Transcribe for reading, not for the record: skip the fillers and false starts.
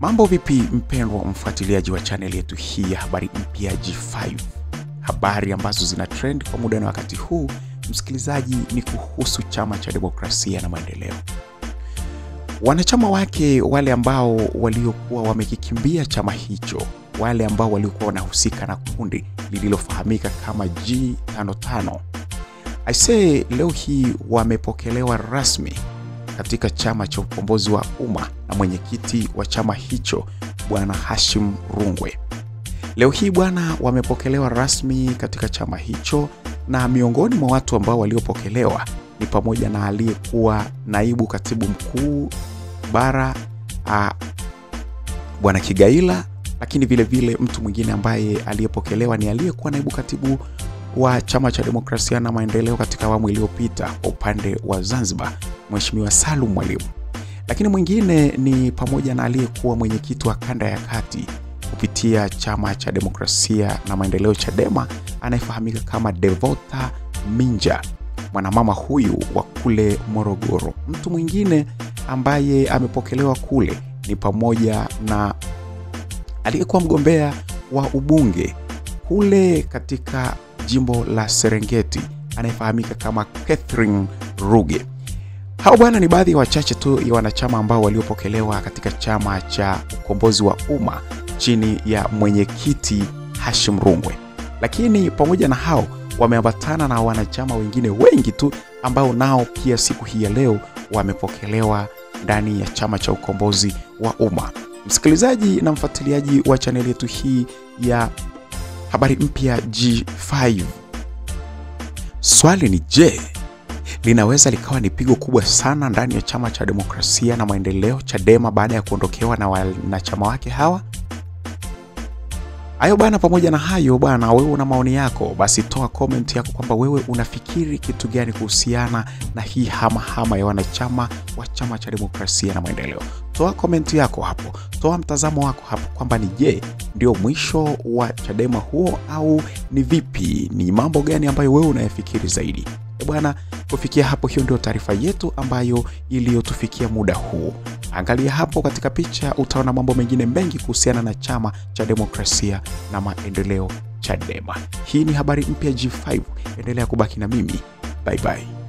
Mambo vipi mpendwa mfuatiliaji wa channel yetu hii ya habari mpya G5. Habari ambazo zina trend kwa muda na wakati huu, msikilizaji, ni kuhusu Chama cha Demokrasia na Maendeleo. Wanachama wake, wale ambao waliokuwa wamekikimbia chama hicho, wale ambao waliokuwa wanahusika na kundi lililofahamika kama G55, leo hii wamepokelewa rasmi katika Chama cha Ukombozi wa Umma na mwenyekiti wa chama hicho Bwana Hashim Rungwe. Leo hii bwana wamepokelewa rasmi katika chama hicho, na miongoni mwa watu ambao waliopokelewa ni pamoja na aliyekuwa naibu katibu mkuu bara Bwana Kigaila, lakini vile vile mtu mwingine ambaye aliyepokelewa ni aliyekuwa naibu katibu wa Chama cha Demokrasia na Maendeleo katika awamu iliyopita kwa upande wa Zanzibar, Mheshimiwa Salum Mwalimu. Lakini mwingine ni pamoja na aliyekuwa mwenyekiti wa kanda ya kati kupitia Chama cha Demokrasia na Maendeleo Chadema, anayefahamika kama Devota Minja, mwanamama huyu wa kule Morogoro. Mtu mwingine ambaye amepokelewa kule ni pamoja na aliyekuwa mgombea wa ubunge kule katika jimbo la Serengeti, anayefahamika kama Catherine Ruge. Hao bwana ni baadhi ya wachache tu ya wanachama ambao waliopokelewa katika Chama cha Ukombozi wa Umma chini ya mwenyekiti Hashim Rungwe. Lakini pamoja na hao, wameambatana na wanachama wengine wengi tu ambao nao pia siku hii ya leo wamepokelewa ndani ya Chama cha Ukombozi wa Umma. Msikilizaji na mfuatiliaji wa channel yetu hii ya habari mpya G5, swali ni je, linaweza likawa ni pigo kubwa sana ndani ya Chama cha Demokrasia na Maendeleo Chadema baada ya kuondokewa na wanachama wake hawa? Hayo bana, pamoja na hayo bana, wewe una maoni yako, basi toa comment yako kwamba wewe unafikiri kitu gani kuhusiana na hii hama ya wanachama wa Chama cha Demokrasia na Maendeleo. Toa comment yako hapo, toa mtazamo wako hapo kwamba ni je, ndio mwisho wa Chadema huo au ni vipi? Ni mambo gani ambayo wewe unayafikiri zaidi? Bwana, kufikia hapo, hiyo ndio taarifa yetu ambayo iliyotufikia muda huu. Angalia hapo katika picha, utaona mambo mengine mengi kuhusiana na Chama cha Demokrasia na Maendeleo Chadema. Hii ni habari mpya G5. Endelea kubaki na mimi. Bye bye.